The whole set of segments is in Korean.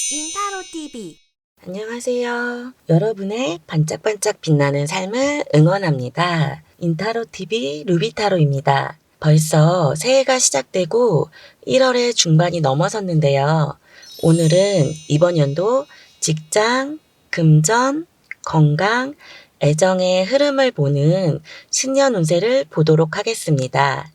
인타로TV. 안녕하세요. 여러분의 반짝반짝 빛나는 삶을 응원합니다. 인타로TV 루비타로입니다. 벌써 새해가 시작되고 1월의 중반이 넘어섰는데요. 오늘은 이번 연도 직장, 금전, 건강, 애정의 흐름을 보는 신년 운세를 보도록 하겠습니다.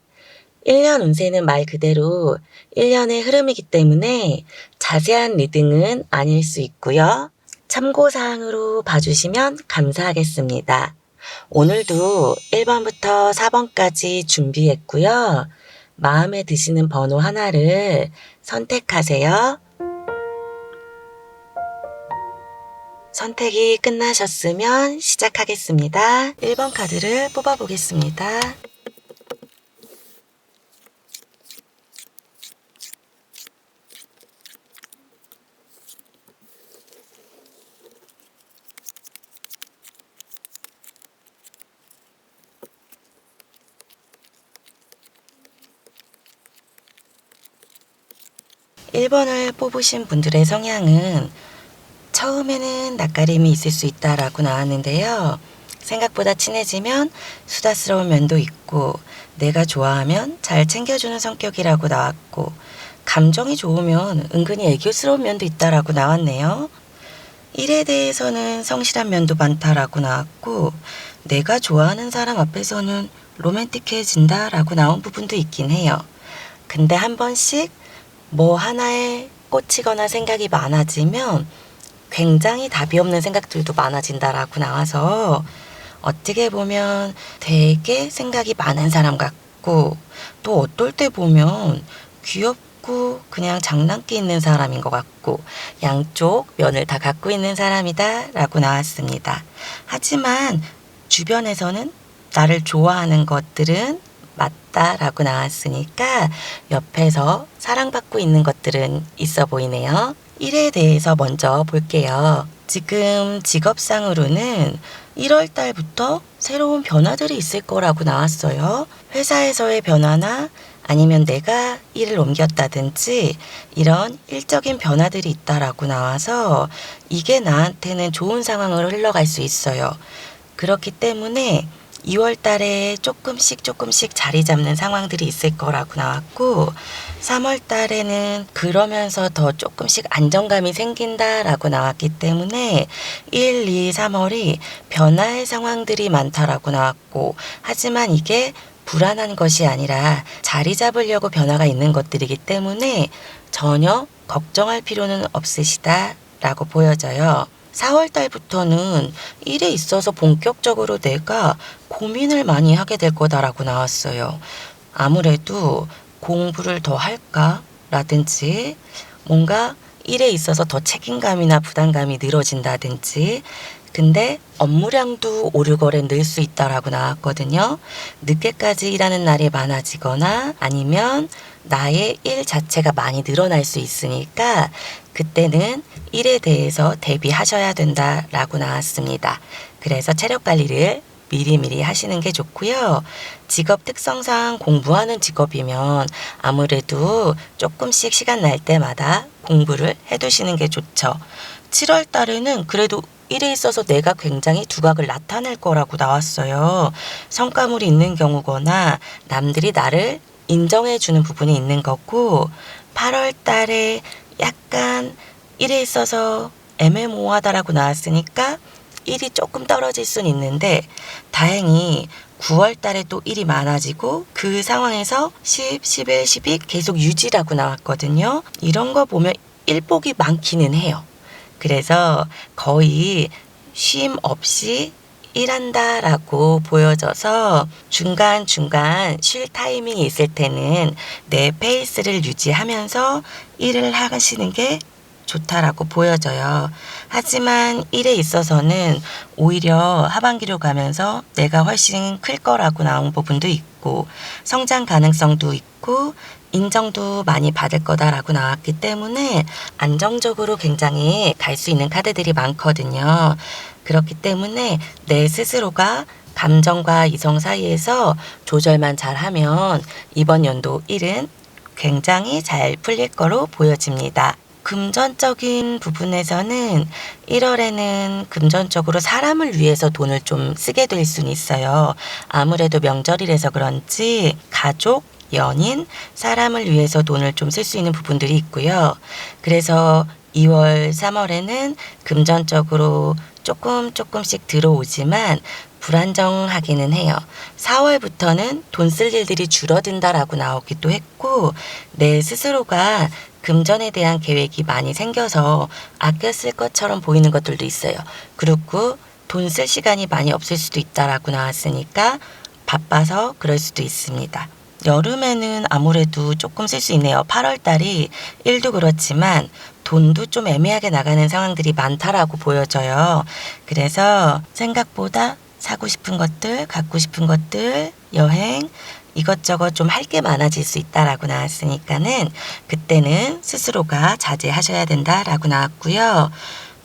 1년 운세는 말 그대로 1년의 흐름이기 때문에 자세한 리딩은 아닐 수 있고요. 참고사항으로 봐주시면 감사하겠습니다. 오늘도 1번부터 4번까지 준비했고요. 마음에 드시는 번호 하나를 선택하세요. 선택이 끝나셨으면 시작하겠습니다. 1번 카드를 뽑아보겠습니다. 1번을 뽑으신 분들의 성향은 처음에는 낯가림이 있을 수 있다라고 나왔는데요. 생각보다 친해지면 수다스러운 면도 있고 내가 좋아하면 잘 챙겨주는 성격이라고 나왔고 감정이 좋으면 은근히 애교스러운 면도 있다라고 나왔네요. 일에 대해서는 성실한 면도 많다라고 나왔고 내가 좋아하는 사람 앞에서는 로맨틱해진다라고 나온 부분도 있긴 해요. 근데 한 번씩 뭐 하나에 꽂히거나 생각이 많아지면 굉장히 답이 없는 생각들도 많아진다라고 나와서 어떻게 보면 되게 생각이 많은 사람 같고 또 어떨 때 보면 귀엽고 그냥 장난기 있는 사람인 것 같고 양쪽 면을 다 갖고 있는 사람이다 라고 나왔습니다. 하지만 주변에서는 나를 좋아하는 것들은 맞다라고 나왔으니까 옆에서 사랑받고 있는 것들은 있어 보이네요. 1에 대해서 먼저 볼게요. 지금 직업상으로는 1월 달부터 새로운 변화들이 있을 거라고 나왔어요. 회사에서의 변화나 아니면 내가 일을 옮겼다든지 이런 일적인 변화들이 있다라고 나와서 이게 나한테는 좋은 상황으로 흘러갈 수 있어요. 그렇기 때문에 2월 달에 조금씩 자리 잡는 상황들이 있을 거라고 나왔고 3월 달에는 그러면서 더 조금씩 안정감이 생긴다라고 나왔기 때문에 1, 2, 3월이 변화의 상황들이 많다라고 나왔고 하지만 이게 불안한 것이 아니라 자리 잡으려고 변화가 있는 것들이기 때문에 전혀 걱정할 필요는 없으시다라고 보여져요. 4월 달부터는 일에 있어서 본격적으로 내가 고민을 많이 하게 될 거다라고 나왔어요. 아무래도 공부를 더 할까? 라든지 뭔가 일에 있어서 더 책임감이나 부담감이 늘어진다든지 근데 업무량도 오르거래 늘 수 있다라고 나왔거든요. 늦게까지 일하는 날이 많아지거나 아니면 나의 일 자체가 많이 늘어날 수 있으니까 그때는 일에 대해서 대비하셔야 된다라고 나왔습니다. 그래서 체력 관리를 미리미리 하시는 게 좋고요. 직업 특성상 공부하는 직업이면 아무래도 조금씩 시간 날 때마다 공부를 해두시는 게 좋죠. 7월 달에는 그래도 일에 있어서 내가 굉장히 두각을 나타낼 거라고 나왔어요. 성과물이 있는 경우거나 남들이 나를 인정해주는 부분이 있는 거고 8월 달에 약간 일에 있어서 애매모호하다라고 나왔으니까 일이 조금 떨어질 수는 있는데 다행히 9월 달에 또 일이 많아지고 그 상황에서 10, 11, 12 계속 유지라고 나왔거든요. 이런 거 보면 일복이 많기는 해요. 그래서 거의 쉼 없이 일한다라고 보여져서 중간중간 쉴 타이밍이 있을 때는 내 페이스를 유지하면서 일을 하시는 게 좋다라고 보여져요. 하지만 일에 있어서는 오히려 하반기로 가면서 내가 훨씬 클 거라고 나온 부분도 있고 성장 가능성도 있고 인정도 많이 받을 거다라고 나왔기 때문에 안정적으로 굉장히 갈 수 있는 카드들이 많거든요. 그렇기 때문에 내 스스로가 감정과 이성 사이에서 조절만 잘하면 이번 연도 일은 굉장히 잘 풀릴 거로 보여집니다. 금전적인 부분에서는 1월에는 금전적으로 사람을 위해서 돈을 좀 쓰게 될 수는 있어요. 아무래도 명절이라서 그런지 가족, 연인, 사람을 위해서 돈을 좀 쓸 수 있는 부분들이 있고요. 그래서 2월, 3월에는 금전적으로 조금씩 들어오지만 불안정하기는 해요. 4월부터는 돈 쓸 일들이 줄어든다라고 나오기도 했고, 내 스스로가 금전에 대한 계획이 많이 생겨서 아껴 쓸 것처럼 보이는 것들도 있어요. 그리고 돈 쓸 시간이 많이 없을 수도 있다라고 나왔으니까 바빠서 그럴 수도 있습니다. 여름에는 아무래도 조금 쓸 수 있네요. 8월 달이 일도 그렇지만 돈도 좀 애매하게 나가는 상황들이 많다라고 보여져요. 그래서 생각보다 사고 싶은 것들, 갖고 싶은 것들, 여행, 이것저것 좀 할 게 많아질 수 있다라고 나왔으니까는 그때는 스스로가 자제하셔야 된다라고 나왔고요.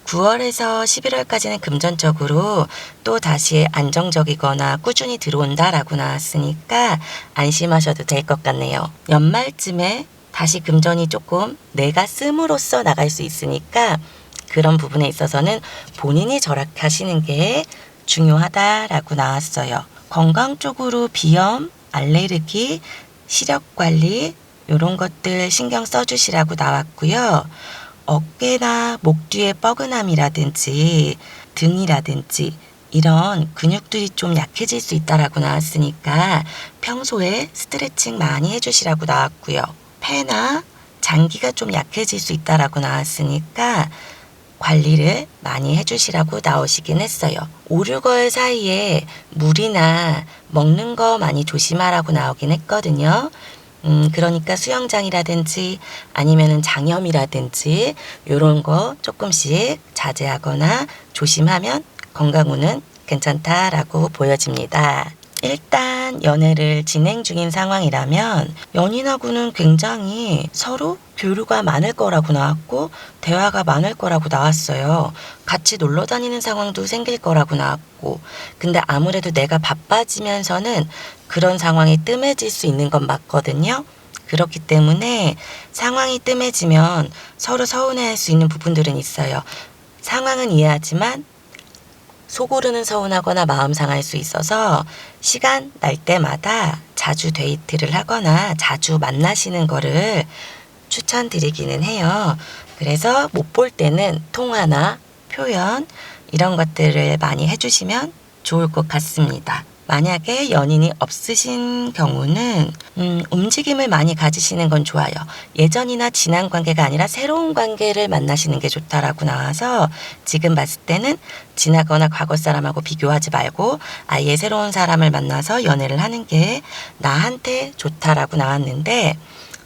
9월에서 11월까지는 금전적으로 또 다시 안정적이거나 꾸준히 들어온다라고 나왔으니까 안심하셔도 될 것 같네요. 연말쯤에 다시 금전이 조금 내가 씀으로써 나갈 수 있으니까 그런 부분에 있어서는 본인이 절약하시는 게 중요하다라고 나왔어요. 건강 쪽으로 비염, 알레르기, 시력 관리 이런 것들 신경 써주시라고 나왔고요. 어깨나 목 뒤에 뻐근함이라든지 등이라든지 이런 근육들이 좀 약해질 수 있다라고 나왔으니까 평소에 스트레칭 많이 해주시라고 나왔고요. 폐나 장기가 좀 약해질 수 있다라고 나왔으니까 관리를 많이 해주시라고 나오시긴 했어요. 5, 6월 사이에 물이나 먹는 거 많이 조심하라고 나오긴 했거든요. 그러니까 수영장이라든지 아니면은 장염이라든지 이런 거 조금씩 자제하거나 조심하면 건강운은 괜찮다라고 보여집니다. 일단 연애를 진행 중인 상황이라면 연인하고는 굉장히 서로 교류가 많을 거라고 나왔고 대화가 많을 거라고 나왔어요. 같이 놀러 다니는 상황도 생길 거라고 나왔고 근데 아무래도 내가 바빠지면서는 그런 상황이 뜸해질 수 있는 건 맞거든요. 그렇기 때문에 상황이 뜸해지면 서로 서운해할 수 있는 부분들은 있어요. 상황은 이해하지만 속으로는 서운하거나 마음 상할 수 있어서 시간 날 때마다 자주 데이트를 하거나 자주 만나시는 거를 추천드리기는 해요. 그래서 못 볼 때는 통화나 표현 이런 것들을 많이 해주시면 좋을 것 같습니다. 만약에 연인이 없으신 경우는 움직임을 많이 가지시는 건 좋아요. 예전이나 지난 관계가 아니라 새로운 관계를 만나시는 게 좋다라고 나와서 지금 봤을 때는 지나거나 과거 사람하고 비교하지 말고 아예 새로운 사람을 만나서 연애를 하는 게 나한테 좋다라고 나왔는데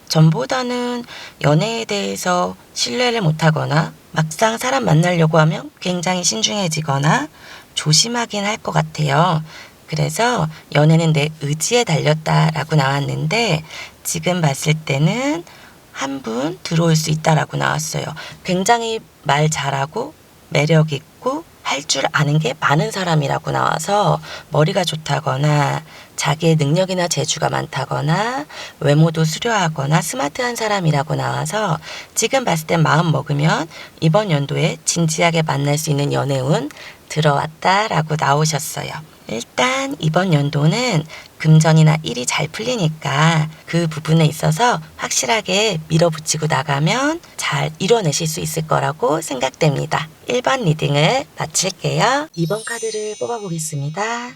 전보다는 연애에 대해서 신뢰를 못하거나 막상 사람 만나려고 하면 굉장히 신중해지거나 조심하긴 할 것 같아요. 그래서 연애는 내 의지에 달렸다라고 나왔는데 지금 봤을 때는 한 분 들어올 수 있다라고 나왔어요. 굉장히 말 잘하고 매력 있고 할 줄 아는 게 많은 사람이라고 나와서 머리가 좋다거나 자기의 능력이나 재주가 많다거나 외모도 수려하거나 스마트한 사람이라고 나와서 지금 봤을 땐 마음 먹으면 이번 연도에 진지하게 만날 수 있는 연애운 들어왔다라고 나오셨어요. 일단 이번 연도는 금전이나 일이 잘 풀리니까 그 부분에 있어서 확실하게 밀어붙이고 나가면 잘 이뤄내실 수 있을 거라고 생각됩니다. 1번 리딩을 마칠게요. 2번 카드를 뽑아보겠습니다.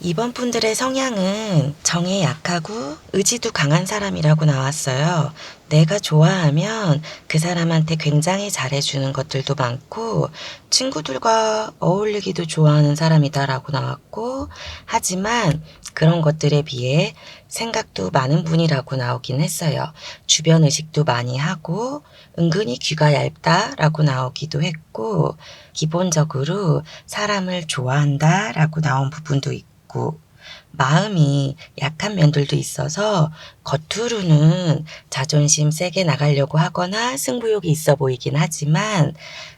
이번 분들의 성향은 정에 약하고 의지도 강한 사람이라고 나왔어요. 내가 좋아하면 그 사람한테 굉장히 잘해주는 것들도 많고 친구들과 어울리기도 좋아하는 사람이다라고 나왔고 하지만 그런 것들에 비해 생각도 많은 분이라고 나오긴 했어요. 주변 의식도 많이 하고 은근히 귀가 얇다라고 나오기도 했고 기본적으로 사람을 좋아한다라고 나온 부분도 있고 마음이 약한 면들도 있어서 겉으로는 자존심 세게 나가려고 하거나 승부욕이 있어 보이긴 하지만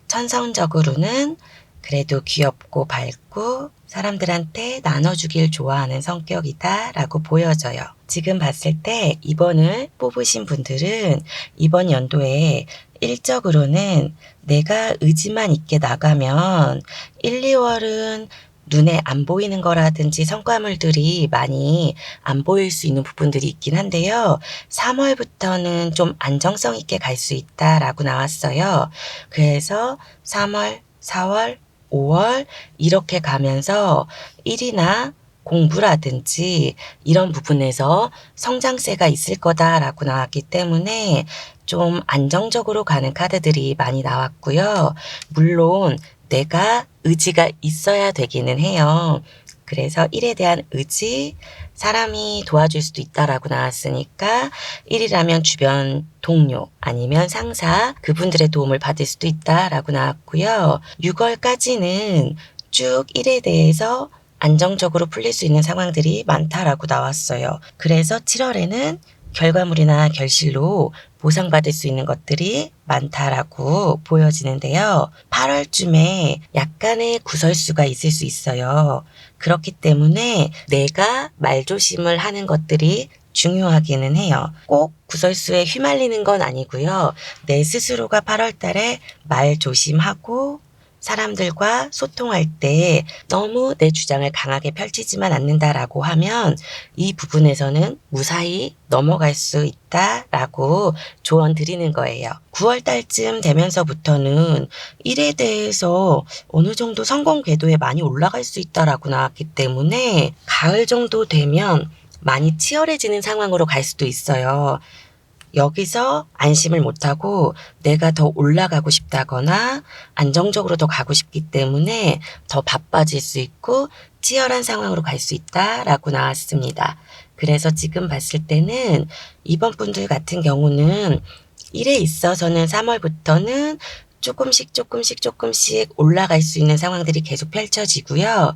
천성적으로는 그래도 귀엽고 밝고 사람들한테 나눠주길 좋아하는 성격이다 라고 보여져요. 지금 봤을 때 2번을 뽑으신 분들은 이번 연도에 일적으로는 내가 의지만 있게 나가면 1, 2월은 눈에 안 보이는 거라든지 성과물들이 많이 안 보일 수 있는 부분들이 있긴 한데요. 3월부터는 좀 안정성 있게 갈 수 있다라고 나왔어요. 그래서 3월, 4월, 5월 이렇게 가면서 일이나 공부라든지 이런 부분에서 성장세가 있을 거다라고 나왔기 때문에 좀 안정적으로 가는 카드들이 많이 나왔고요. 물론 내가 의지가 있어야 되기는 해요. 그래서 일에 대한 의지, 사람이 도와줄 수도 있다라고 나왔으니까 1이라면 주변 동료 아니면 상사 그분들의 도움을 받을 수도 있다라고 나왔고요. 6월까지는 쭉 일에 대해서 안정적으로 풀릴 수 있는 상황들이 많다라고 나왔어요. 그래서 7월에는 결과물이나 결실로 보상받을 수 있는 것들이 많다라고 보여지는데요. 8월쯤에 약간의 구설수가 있을 수 있어요. 그렇기 때문에 내가 말조심을 하는 것들이 중요하기는 해요. 꼭 구설수에 휘말리는 건 아니고요. 내 스스로가 8월 달에 말 조심하고 사람들과 소통할 때 너무 내 주장을 강하게 펼치지만 않는다라고 하면 이 부분에서는 무사히 넘어갈 수 있다라고 조언 드리는 거예요. 9월 달쯤 되면서부터는 일에 대해서 어느 정도 성공 궤도에 많이 올라갈 수 있다라고 나왔기 때문에 가을 정도 되면 많이 치열해지는 상황으로 갈 수도 있어요. 여기서 안심을 못하고 내가 더 올라가고 싶다거나 안정적으로 더 가고 싶기 때문에 더 바빠질 수 있고 치열한 상황으로 갈 수 있다라고 나왔습니다. 그래서 지금 봤을 때는 이번 분들 같은 경우는 일에 있어서는 3월부터는 조금씩 올라갈 수 있는 상황들이 계속 펼쳐지고요.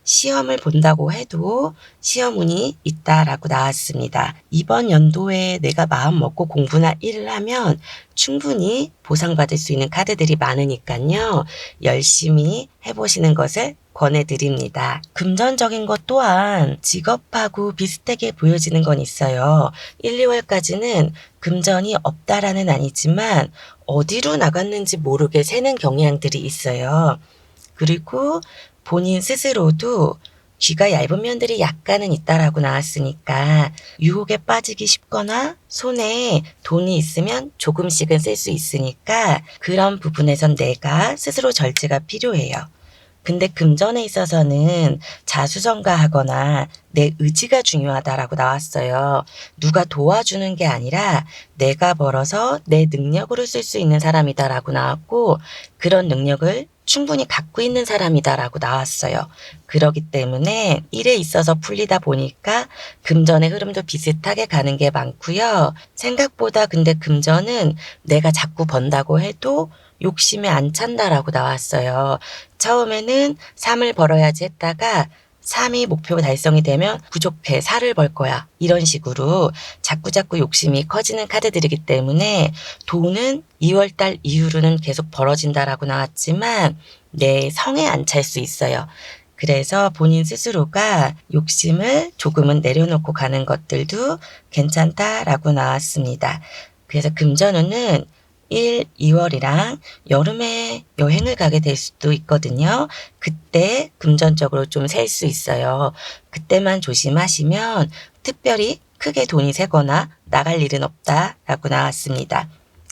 시험을 본다고 해도 시험운이 있다라고 나왔습니다. 이번 연도에 내가 마음 먹고 공부나 일을 하면 충분히 보상받을 수 있는 카드들이 많으니까요. 열심히 해보시는 것을 권해드립니다. 금전적인 것 또한 직업하고 비슷하게 보여지는 건 있어요. 1, 2월까지는 금전이 없다라는 아니지만 어디로 나갔는지 모르게 새는 경향들이 있어요. 그리고 본인 스스로도 귀가 얇은 면들이 약간은 있다라고 나왔으니까 유혹에 빠지기 쉽거나 손에 돈이 있으면 조금씩은 쓸 수 있으니까 그런 부분에선 내가 스스로 절제가 필요해요. 근데 금전에 있어서는 자수성가하거나 내 의지가 중요하다라고 나왔어요. 누가 도와주는 게 아니라 내가 벌어서 내 능력으로 쓸 수 있는 사람이다라고 나왔고 그런 능력을 충분히 갖고 있는 사람이다라고 나왔어요. 그렇기 때문에 일에 있어서 풀리다 보니까 금전의 흐름도 비슷하게 가는 게 많고요. 생각보다 근데 금전은 내가 자꾸 번다고 해도 욕심에 안 찬다라고 나왔어요. 처음에는 3을 벌어야지 했다가 3이 목표 달성이 되면 부족해 4를 벌 거야 이런 식으로 자꾸자꾸 욕심이 커지는 카드들이기 때문에 돈은 2월달 이후로는 계속 벌어진다라고 나왔지만 내 성에 안 찰 수 있어요. 그래서 본인 스스로가 욕심을 조금은 내려놓고 가는 것들도 괜찮다라고 나왔습니다. 그래서 금전운은 1, 2월이랑 여름에 여행을 가게 될 수도 있거든요. 그때 금전적으로 좀 셀 수 있어요. 그때만 조심하시면 특별히 크게 돈이 새거나 나갈 일은 없다라고 나왔습니다.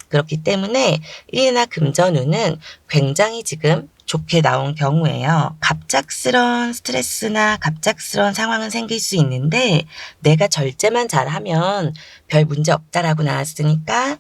그렇기 때문에 1이나 금전운은 굉장히 지금 좋게 나온 경우에요. 갑작스런 스트레스나 갑작스런 상황은 생길 수 있는데 내가 절제만 잘하면 별 문제 없다라고 나왔으니까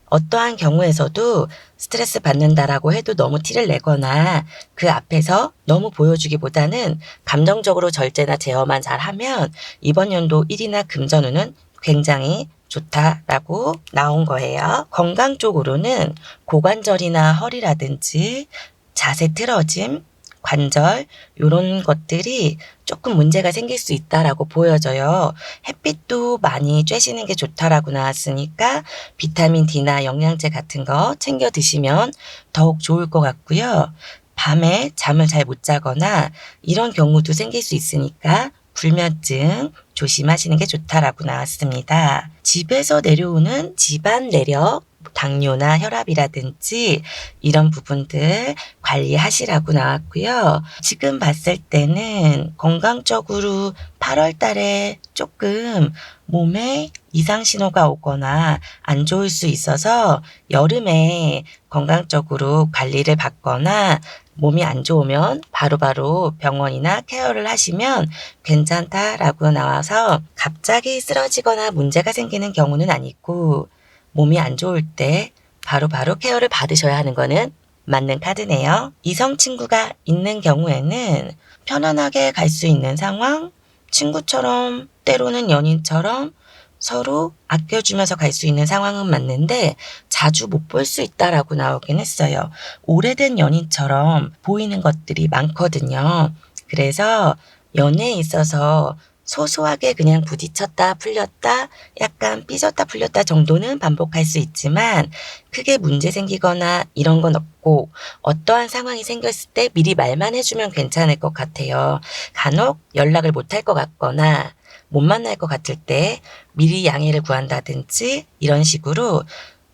어떠한 경우에서도 스트레스 받는다라고 해도 너무 티를 내거나 그 앞에서 너무 보여주기보다는 감정적으로 절제나 제어만 잘하면 이번 연도 1이나 금전운은 굉장히 좋다라고 나온 거예요. 건강 쪽으로는 고관절이나 허리라든지 자세 틀어짐, 관절 요런 것들이 조금 문제가 생길 수 있다라고 보여져요. 햇빛도 많이 쬐시는 게 좋다라고 나왔으니까 비타민 D나 영양제 같은 거 챙겨 드시면 더욱 좋을 것 같고요. 밤에 잠을 잘 못 자거나 이런 경우도 생길 수 있으니까 불면증 조심하시는 게 좋다라고 나왔습니다. 집에서 내려오는 집안 내력, 당뇨나 혈압이라든지 이런 부분들 관리하시라고 나왔고요. 지금 봤을 때는 건강적으로 8월 달에 조금 몸에 이상 신호가 오거나 안 좋을 수 있어서 여름에 건강적으로 관리를 받거나 몸이 안 좋으면 바로바로 병원이나 케어를 하시면 괜찮다라고 나와서 갑자기 쓰러지거나 문제가 생기는 경우는 아니고 몸이 안 좋을 때 바로바로 케어를 받으셔야 하는 거는 맞는 카드네요. 이성 친구가 있는 경우에는 편안하게 갈 수 있는 상황, 친구처럼 때로는 연인처럼 서로 아껴주면서 갈 수 있는 상황은 맞는데 자주 못 볼 수 있다라고 나오긴 했어요. 오래된 연인처럼 보이는 것들이 많거든요. 그래서 연애에 있어서 소소하게 그냥 부딪혔다 풀렸다 약간 삐졌다 풀렸다 정도는 반복할 수 있지만 크게 문제 생기거나 이런 건 없고 어떠한 상황이 생겼을 때 미리 말만 해주면 괜찮을 것 같아요. 간혹 연락을 못 할 것 같거나 못 만날 것 같을 때 미리 양해를 구한다든지 이런 식으로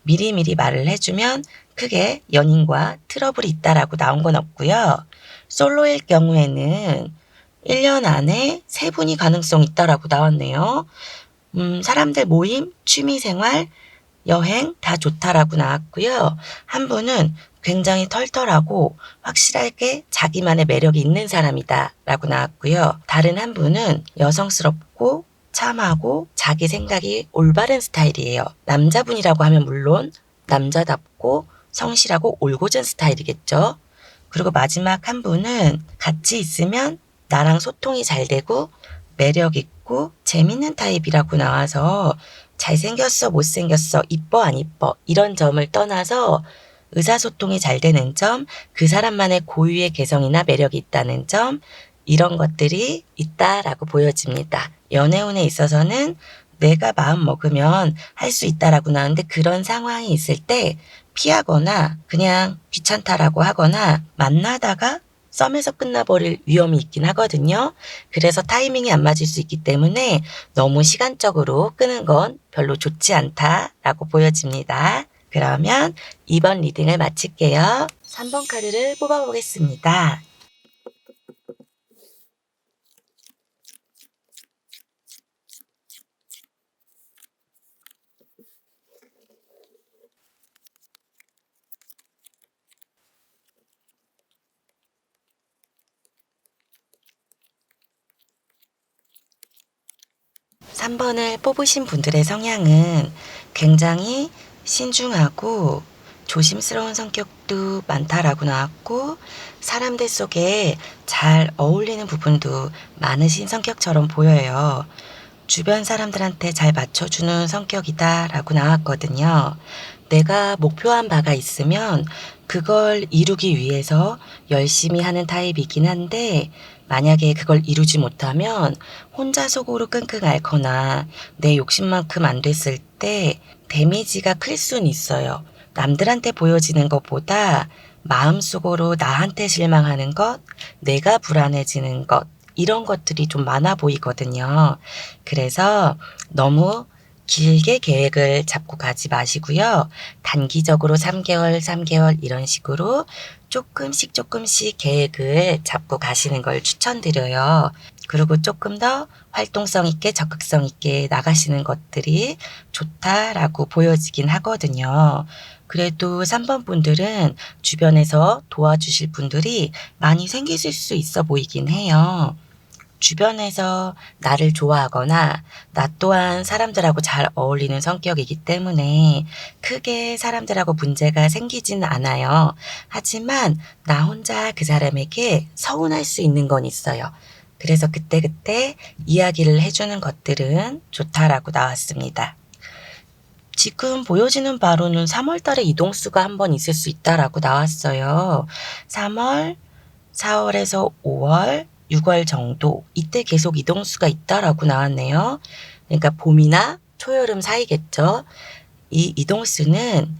미리미리 말을 해주면 크게 연인과 트러블이 있다라고 나온 건 없고요. 솔로일 경우에는 1년 안에 3분이 가능성 있다라고 나왔네요. 사람들 모임, 취미생활, 여행 다 좋다라고 나왔고요. 한 분은 굉장히 털털하고 확실하게 자기만의 매력이 있는 사람이다 라고 나왔고요. 다른 한 분은 여성스럽고 참하고 자기 생각이 올바른 스타일이에요. 남자분이라고 하면 물론 남자답고 성실하고 올곧은 스타일이겠죠. 그리고 마지막 한 분은 같이 있으면 나랑 소통이 잘 되고 매력 있고 재밌는 타입이라고 나와서 잘생겼어 못생겼어 이뻐 안 이뻐 이런 점을 떠나서 의사소통이 잘 되는 점, 그 사람만의 고유의 개성이나 매력이 있다는 점 이런 것들이 있다라고 보여집니다. 연애운에 있어서는 내가 마음 먹으면 할 수 있다라고 나오는데 그런 상황이 있을 때 피하거나 그냥 귀찮다라고 하거나 만나다가 썸에서 끝나버릴 위험이 있긴 하거든요. 그래서 타이밍이 안 맞을 수 있기 때문에 너무 시간적으로 끄는 건 별로 좋지 않다라고 보여집니다. 그러면 이번 리딩을 마칠게요. 3번 카드를 뽑아보겠습니다. 삼 번을 뽑으신 분들의 성향은 굉장히 신중하고 조심스러운 성격도 많다라고 나왔고 사람들 속에 잘 어울리는 부분도 많으신 성격처럼 보여요. 주변 사람들한테 잘 맞춰주는 성격이다 라고 나왔거든요. 내가 목표한 바가 있으면 그걸 이루기 위해서 열심히 하는 타입이긴 한데 만약에 그걸 이루지 못하면 혼자 속으로 끙끙 앓거나 내 욕심만큼 안 됐을 때 데미지가 클 수는 있어요. 남들한테 보여지는 것보다 마음속으로 나한테 실망하는 것, 내가 불안해지는 것 이런 것들이 좀 많아 보이거든요. 그래서 너무 길게 계획을 잡고 가지 마시고요. 단기적으로 3개월 이런 식으로 조금씩 계획을 잡고 가시는 걸 추천드려요. 그리고 조금 더 활동성 있게 적극성 있게 나가시는 것들이 좋다라고 보여지긴 하거든요. 그래도 3번 분들은 주변에서 도와주실 분들이 많이 생기실 수 있어 보이긴 해요. 주변에서 나를 좋아하거나 나 또한 사람들하고 잘 어울리는 성격이기 때문에 크게 사람들하고 문제가 생기지는 않아요. 하지만 나 혼자 그 사람에게 서운할 수 있는 건 있어요. 그래서 그때그때 이야기를 해주는 것들은 좋다라고 나왔습니다. 지금 보여지는 바로는 3월 달에 이동수가 한번 있을 수 있다라고 나왔어요. 3월, 4월에서 5월, 6월 정도 이때 계속 이동수가 있다라고 나왔네요. 그러니까 봄이나 초여름 사이겠죠. 이 이동수는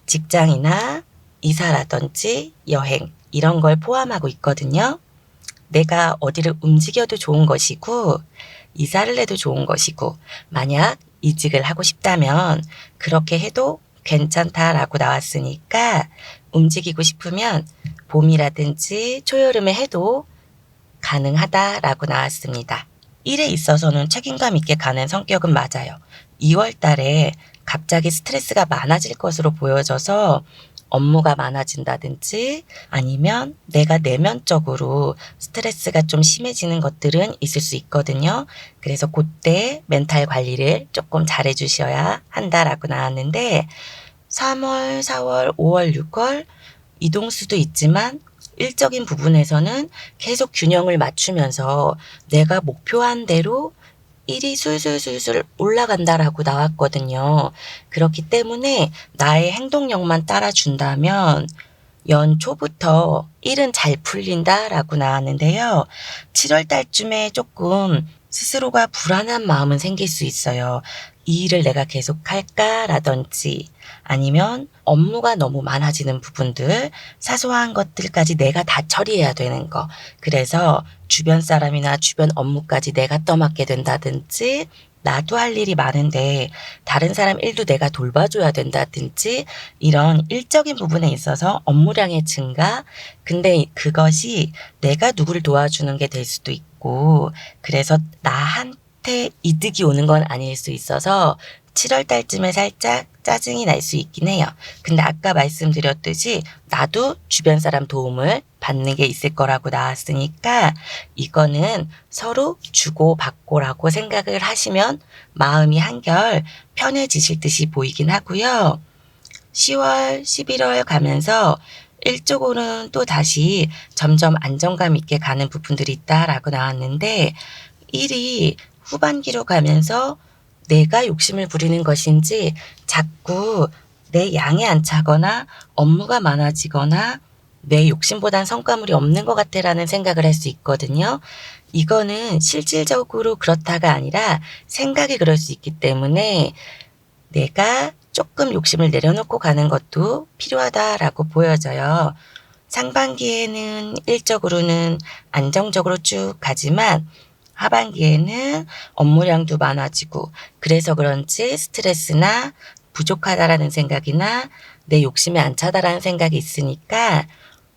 직장이나 이사라든지 여행 이런 걸 포함하고 있거든요. 내가 어디를 움직여도 좋은 것이고 이사를 해도 좋은 것이고 만약 이직을 하고 싶다면 그렇게 해도 괜찮다라고 나왔으니까 움직이고 싶으면 봄이라든지 초여름에 해도 가능하다라고 나왔습니다. 일에 있어서는 책임감 있게 가는 성격은 맞아요. 2월 달에 갑자기 스트레스가 많아질 것으로 보여져서 업무가 많아진다든지 아니면 내가 내면적으로 스트레스가 좀 심해지는 것들은 있을 수 있거든요. 그래서 그때 멘탈 관리를 조금 잘해 주셔야 한다라고 나왔는데 3월, 4월, 5월, 6월 이동수도 있지만 일적인 부분에서는 계속 균형을 맞추면서 내가 목표한 대로 일이 술술술술 올라간다라고 나왔거든요. 그렇기 때문에 나의 행동력만 따라준다면 연초부터 일은 잘 풀린다라고 나왔는데요. 7월 달쯤에 조금 스스로가 불안한 마음은 생길 수 있어요. 이 일을 내가 계속 할까라든지 아니면 업무가 너무 많아지는 부분들, 사소한 것들까지 내가 다 처리해야 되는 거. 그래서 주변 사람이나 주변 업무까지 내가 떠맡게 된다든지 나도 할 일이 많은데 다른 사람 일도 내가 돌봐줘야 된다든지 이런 일적인 부분에 있어서 업무량의 증가. 근데 그것이 내가 누구를 도와주는 게 될 수도 있고 그래서 나한테 이득이 오는 건 아닐 수 있어서 7월 달쯤에 살짝 짜증이 날 수 있긴 해요. 근데 아까 말씀드렸듯이 나도 주변 사람 도움을 받는 게 있을 거라고 나왔으니까 이거는 서로 주고받고라고 생각을 하시면 마음이 한결 편해지실 듯이 보이긴 하고요. 10월, 11월 가면서 일적으로는 또 다시 점점 안정감 있게 가는 부분들이 있다라고 나왔는데 일이 후반기로 가면서 내가 욕심을 부리는 것인지 자꾸 내 양이 안 차거나 업무가 많아지거나 내 욕심보단 성과물이 없는 것 같아라는 생각을 할 수 있거든요. 이거는 실질적으로 그렇다가 아니라 생각이 그럴 수 있기 때문에 내가 조금 욕심을 내려놓고 가는 것도 필요하다라고 보여져요. 상반기에는 일적으로는 안정적으로 쭉 가지만 하반기에는 업무량도 많아지고 그래서 그런지 스트레스나 부족하다라는 생각이나 내 욕심이 안 차다라는 생각이 있으니까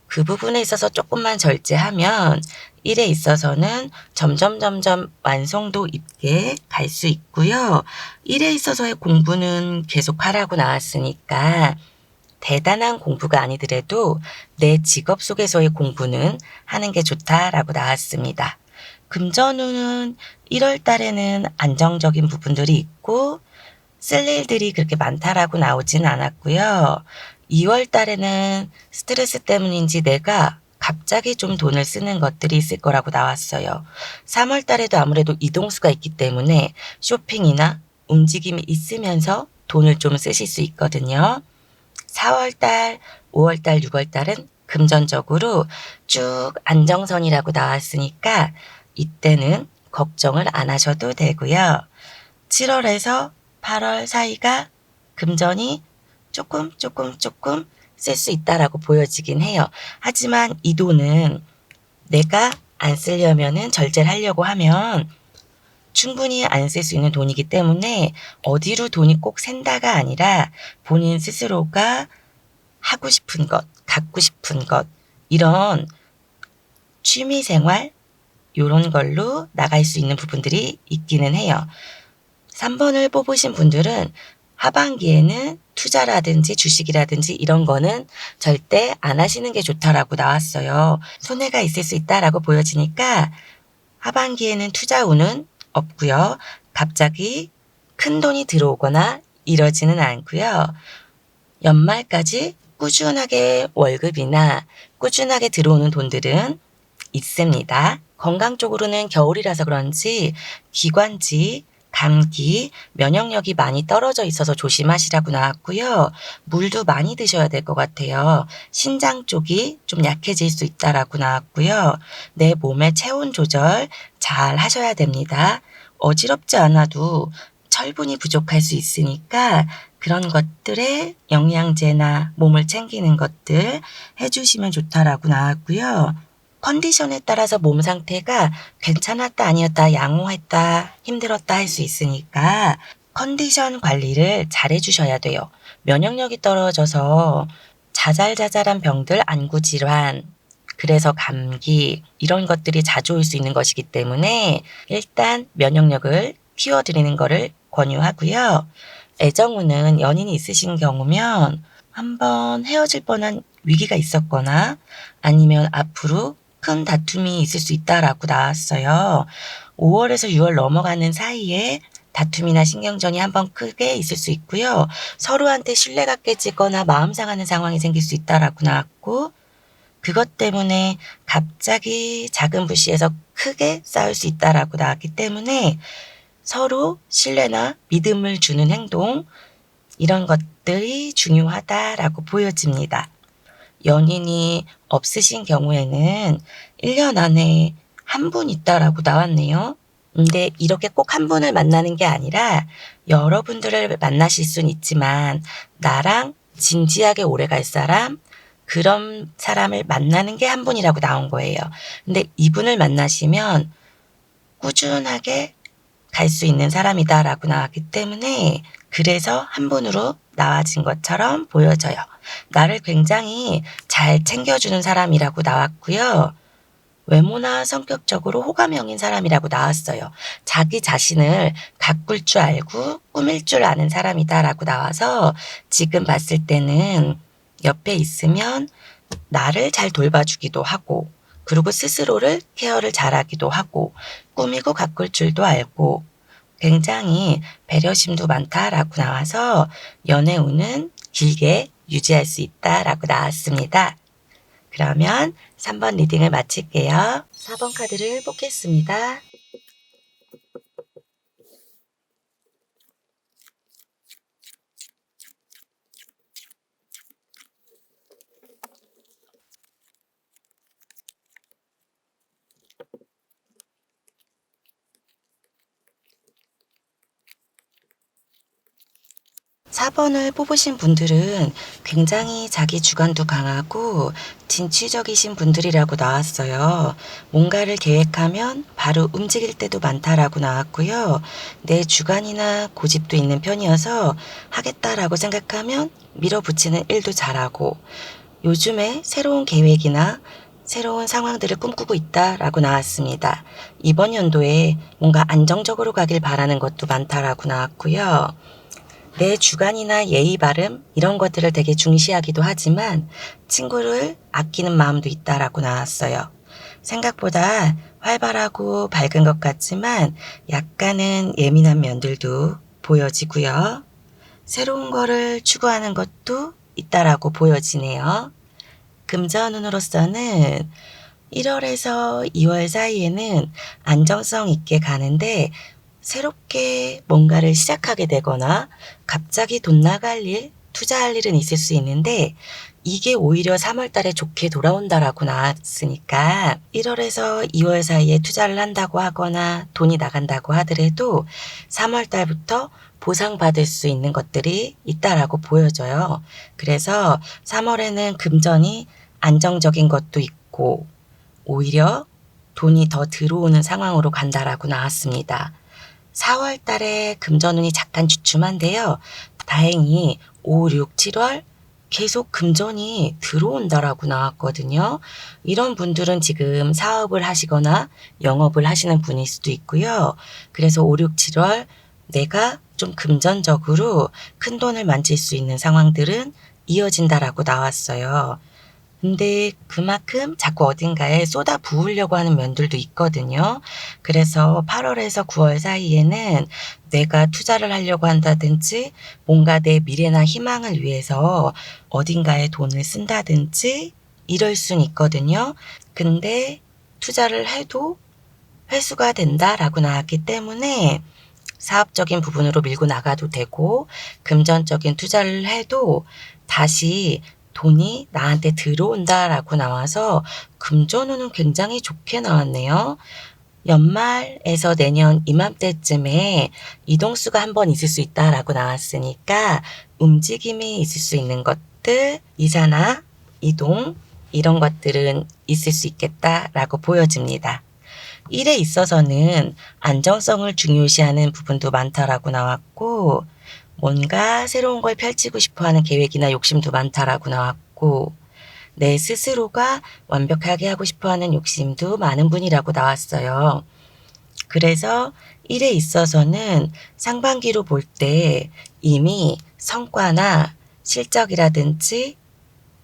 그 부분에 있어서 조금만 절제하면 일에 있어서는 점점 완성도 있게 갈 수 있고요. 일에 있어서의 공부는 계속하라고 나왔으니까 대단한 공부가 아니더라도 내 직업 속에서의 공부는 하는 게 좋다라고 나왔습니다. 금전운은 1월 달에는 안정적인 부분들이 있고 쓸 일들이 그렇게 많다라고 나오진 않았고요. 2월 달에는 스트레스 때문인지 내가 갑자기 좀 돈을 쓰는 것들이 있을 거라고 나왔어요. 3월 달에도 아무래도 이동수가 있기 때문에 쇼핑이나 움직임이 있으면서 돈을 좀 쓰실 수 있거든요. 4월 달, 5월 달, 6월 달은 금전적으로 쭉 안정선이라고 나왔으니까 이때는 걱정을 안 하셔도 되고요. 7월에서 8월 사이가 금전이 조금 쓸 수 있다라고 보여지긴 해요. 하지만 이 돈은 내가 안 쓰려면은 절제를 하려고 하면 충분히 안 쓸 수 있는 돈이기 때문에 어디로 돈이 꼭 샌다가 아니라 본인 스스로가 하고 싶은 것, 갖고 싶은 것 이런 취미생활 이런 걸로 나갈 수 있는 부분들이 있기는 해요. 3번을 뽑으신 분들은 하반기에는 투자라든지 주식이라든지 이런 거는 절대 안 하시는 게 좋다라고 나왔어요. 손해가 있을 수 있다라고 보여지니까 하반기에는 투자 운은 없고요. 갑자기 큰 돈이 들어오거나 이러지는 않고요. 연말까지 꾸준하게 월급이나 꾸준하게 들어오는 돈들은 있습니다. 건강 쪽으로는 겨울이라서 그런지 기관지, 감기, 면역력이 많이 떨어져 있어서 조심하시라고 나왔고요. 물도 많이 드셔야 될 것 같아요. 신장 쪽이 좀 약해질 수 있다라고 나왔고요. 내 몸의 체온 조절 잘 하셔야 됩니다. 어지럽지 않아도 철분이 부족할 수 있으니까 그런 것들에 영양제나 몸을 챙기는 것들 해주시면 좋다라고 나왔고요. 컨디션에 따라서 몸 상태가 괜찮았다 아니었다 양호했다 힘들었다 할 수 있으니까 컨디션 관리를 잘 해주셔야 돼요. 면역력이 떨어져서 자잘자잘한 병들, 안구질환, 그래서 감기 이런 것들이 자주 올 수 있는 것이기 때문에 일단 면역력을 키워드리는 것을 권유하고요. 애정운은 연인이 있으신 경우면 한번 헤어질 뻔한 위기가 있었거나 아니면 앞으로 큰 다툼이 있을 수 있다라고 나왔어요. 5월에서 6월 넘어가는 사이에 다툼이나 신경전이 한번 크게 있을 수 있고요. 서로한테 신뢰가 깨지거나 마음 상하는 상황이 생길 수 있다라고 나왔고 그것 때문에 갑자기 작은 불씨에서 크게 싸울 수 있다라고 나왔기 때문에 서로 신뢰나 믿음을 주는 행동 이런 것들이 중요하다라고 보여집니다. 연인이 없으신 경우에는 1년 안에 한 분 있다라고 나왔네요. 근데 이렇게 꼭 한 분을 만나는 게 아니라 여러분들을 만나실 수는 있지만 나랑 진지하게 오래 갈 사람, 그런 사람을 만나는 게 한 분이라고 나온 거예요. 근데 이분을 만나시면 꾸준하게 갈 수 있는 사람이다라고 나왔기 때문에 그래서 한 분으로 나와진 것처럼 보여져요. 나를 굉장히 잘 챙겨주는 사람이라고 나왔고요. 외모나 성격적으로 호감형인 사람이라고 나왔어요. 자기 자신을 가꿀 줄 알고 꾸밀 줄 아는 사람이다라고 나와서 지금 봤을 때는 옆에 있으면 나를 잘 돌봐주기도 하고 그리고 스스로를 케어를 잘하기도 하고 꾸미고 가꿀 줄도 알고 굉장히 배려심도 많다라고 나와서 연애운은 길게 유지할 수 있다라고 나왔습니다. 그러면 3번 리딩을 마칠게요. 4번 카드를 뽑겠습니다. 4번을 뽑으신 분들은 굉장히 자기 주관도 강하고 진취적이신 분들이라고 나왔어요. 뭔가를 계획하면 바로 움직일 때도 많다라고 나왔고요. 내 주관이나 고집도 있는 편이어서 하겠다라고 생각하면 밀어붙이는 일도 잘하고 요즘에 새로운 계획이나 새로운 상황들을 꿈꾸고 있다라고 나왔습니다. 이번 연도에 뭔가 안정적으로 가길 바라는 것도 많다라고 나왔고요. 내 주관이나 예의 바름 이런 것들을 되게 중시하기도 하지만 친구를 아끼는 마음도 있다라고 나왔어요. 생각보다 활발하고 밝은 것 같지만 약간은 예민한 면들도 보여지고요. 새로운 거를 추구하는 것도 있다라고 보여지네요. 금전운으로서는 1월에서 2월 사이에는 안정성 있게 가는데 새롭게 뭔가를 시작하게 되거나 갑자기 돈 나갈 일, 투자할 일은 있을 수 있는데 이게 오히려 3월 달에 좋게 돌아온다라고 나왔으니까 1월에서 2월 사이에 투자를 한다고 하거나 돈이 나간다고 하더라도 3월 달부터 보상받을 수 있는 것들이 있다라고 보여져요. 그래서 3월에는 금전이 안정적인 것도 있고 오히려 돈이 더 들어오는 상황으로 간다라고 나왔습니다. 4월 달에 금전운이 잠깐 주춤한데요. 다행히 5, 6, 7월 계속 금전이 들어온다라고 나왔거든요. 이런 분들은 지금 사업을 하시거나 영업을 하시는 분일 수도 있고요. 그래서 5, 6, 7월 내가 좀 금전적으로 큰 돈을 만질 수 있는 상황들은 이어진다라고 나왔어요. 근데 그만큼 자꾸 어딘가에 쏟아 부으려고 하는 면들도 있거든요. 그래서 8월에서 9월 사이에는 내가 투자를 하려고 한다든지 뭔가 내 미래나 희망을 위해서 어딘가에 돈을 쓴다든지 이럴 순 있거든요. 근데 투자를 해도 회수가 된다라고 나왔기 때문에 사업적인 부분으로 밀고 나가도 되고 금전적인 투자를 해도 다시 돈이 나한테 들어온다라고 나와서 금전운은 굉장히 좋게 나왔네요. 연말에서 내년 이맘때쯤에 이동수가 한번 있을 수 있다라고 나왔으니까 움직임이 있을 수 있는 것들, 이사나 이동 이런 것들은 있을 수 있겠다라고 보여집니다. 일에 있어서는 안정성을 중요시하는 부분도 많다라고 나왔고 뭔가 새로운 걸 펼치고 싶어하는 계획이나 욕심도 많다라고 나왔고 내 스스로가 완벽하게 하고 싶어하는 욕심도 많은 분이라고 나왔어요. 그래서 일에 있어서는 상반기로 볼 때 이미 성과나 실적이라든지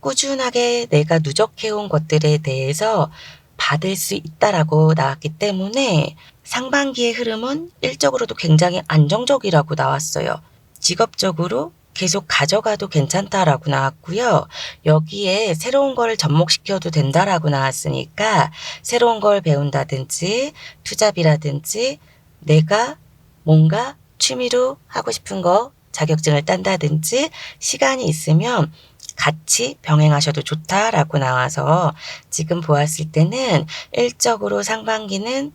꾸준하게 내가 누적해온 것들에 대해서 받을 수 있다라고 나왔기 때문에 상반기의 흐름은 일적으로도 굉장히 안정적이라고 나왔어요. 직업적으로 계속 가져가도 괜찮다라고 나왔고요. 여기에 새로운 걸 접목시켜도 된다라고 나왔으니까 새로운 걸 배운다든지 투잡이라든지 내가 뭔가 취미로 하고 싶은 거 자격증을 딴다든지 시간이 있으면 같이 병행하셔도 좋다라고 나와서 지금 보았을 때는 일적으로 상반기는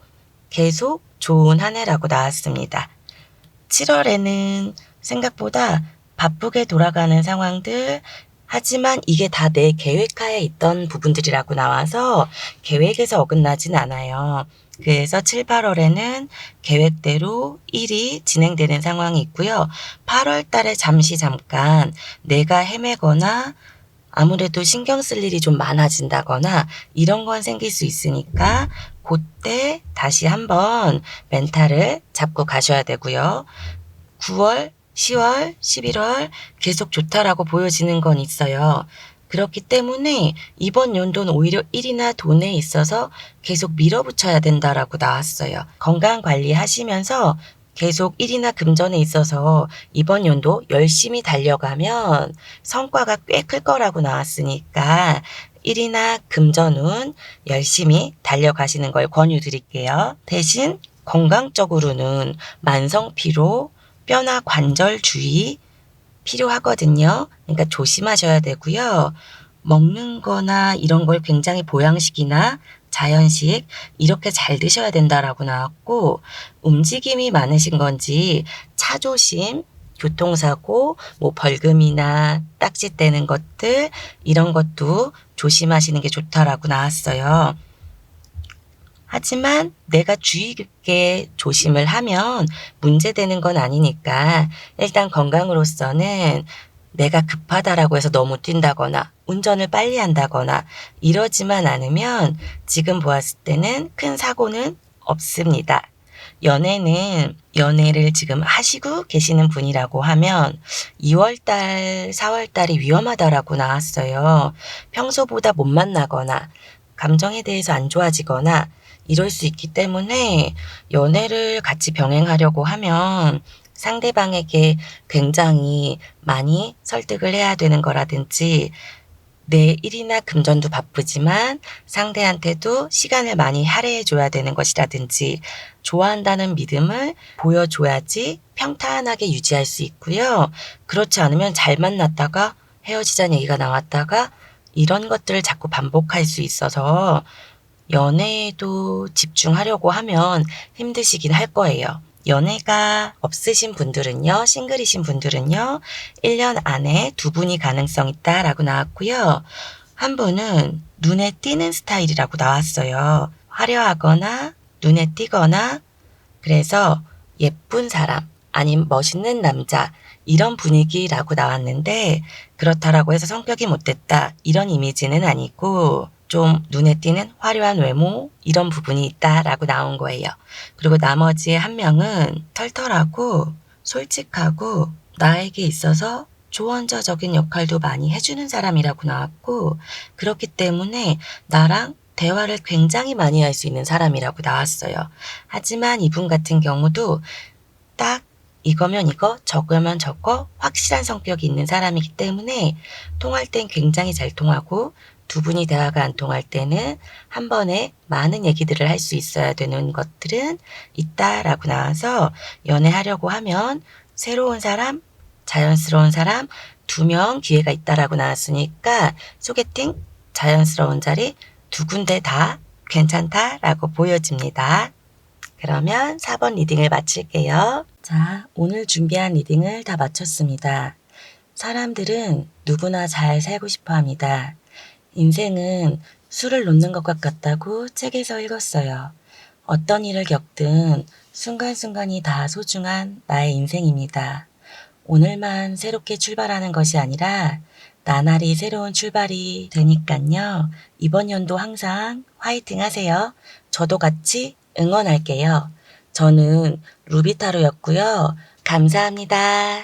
계속 좋은 한 해라고 나왔습니다. 7월에는 생각보다 바쁘게 돌아가는 상황들, 하지만 이게 다 내 계획하에 있던 부분들이라고 나와서 계획에서 어긋나진 않아요. 그래서 7, 8월에는 계획대로 일이 진행되는 상황이 있고요. 8월 달에 잠깐 내가 헤매거나 아무래도 신경 쓸 일이 좀 많아진다거나 이런 건 생길 수 있으니까 그때 다시 한번 멘탈을 잡고 가셔야 되고요. 9월, 10월, 11월 계속 좋다라고 보여지는 건 있어요. 그렇기 때문에 이번 연도는 오히려 일이나 돈에 있어서 계속 밀어붙여야 된다라고 나왔어요. 건강 관리하시면서 계속 일이나 금전에 있어서 이번 연도 열심히 달려가면 성과가 꽤 클 거라고 나왔으니까 일이나 금전은 열심히 달려가시는 걸 권유드릴게요. 대신 건강적으로는 만성피로, 뼈나 관절 주의 필요하거든요. 그러니까 조심하셔야 되고요. 먹는 거나 이런 걸 굉장히 보양식이나 자연식 이렇게 잘 드셔야 된다라고 나왔고 움직임이 많으신 건지 차 조심, 교통사고, 뭐 벌금이나 딱지 떼는 것들 이런 것도 조심하시는 게 좋다라고 나왔어요. 하지만 내가 주의 깊게 조심을 하면 문제되는 건 아니니까 일단 건강으로서는 내가 급하다라고 해서 너무 뛴다거나 운전을 빨리 한다거나 이러지만 않으면 지금 보았을 때는 큰 사고는 없습니다. 연애를 지금 하시고 계시는 분이라고 하면 2월달, 4월달이 위험하다라고 나왔어요. 평소보다 못 만나거나 감정에 대해서 안 좋아지거나 이럴 수 있기 때문에 연애를 같이 병행하려고 하면 상대방에게 굉장히 많이 설득을 해야 되는 거라든지 내 일이나 금전도 바쁘지만 상대한테도 시간을 많이 할애해 줘야 되는 것이라든지 좋아한다는 믿음을 보여줘야지 평탄하게 유지할 수 있고요. 그렇지 않으면 잘 만났다가 헤어지자는 얘기가 나왔다가 이런 것들을 자꾸 반복할 수 있어서 연애에도 집중하려고 하면 힘드시긴 할 거예요. 연애가 없으신 분들은요, 싱글이신 분들은요, 1년 안에 2분이 가능성 있다라고 나왔고요. 한 분은 눈에 띄는 스타일이라고 나왔어요. 화려하거나 눈에 띄거나 그래서 예쁜 사람 아니면 멋있는 남자 이런 분위기라고 나왔는데 그렇다라고 해서 성격이 못됐다 이런 이미지는 아니고 좀 눈에 띄는 화려한 외모 이런 부분이 있다라고 나온 거예요. 그리고 나머지 한 명은 털털하고 솔직하고 나에게 있어서 조언자적인 역할도 많이 해주는 사람이라고 나왔고 그렇기 때문에 나랑 대화를 굉장히 많이 할 수 있는 사람이라고 나왔어요. 하지만 이분 같은 경우도 딱 이거면 이거, 저거면 저거 확실한 성격이 있는 사람이기 때문에 통할 땐 굉장히 잘 통하고 두 분이 대화가 안 통할 때는 한 번에 많은 얘기들을 할 수 있어야 되는 것들은 있다라고 나와서 연애하려고 하면 새로운 사람, 자연스러운 사람 2명 기회가 있다라고 나왔으니까 소개팅, 자연스러운 자리 2군데 다 괜찮다라고 보여집니다. 그러면 4번 리딩을 마칠게요. 자, 오늘 준비한 리딩을 다 마쳤습니다. 사람들은 누구나 잘 살고 싶어 합니다. 인생은 술을 놓는 것과 같다고 책에서 읽었어요. 어떤 일을 겪든 순간순간이 다 소중한 나의 인생입니다. 오늘만 새롭게 출발하는 것이 아니라 나날이 새로운 출발이 되니깐요. 이번 연도 항상 화이팅 하세요. 저도 같이 응원할게요. 저는 루비타로였고요. 감사합니다.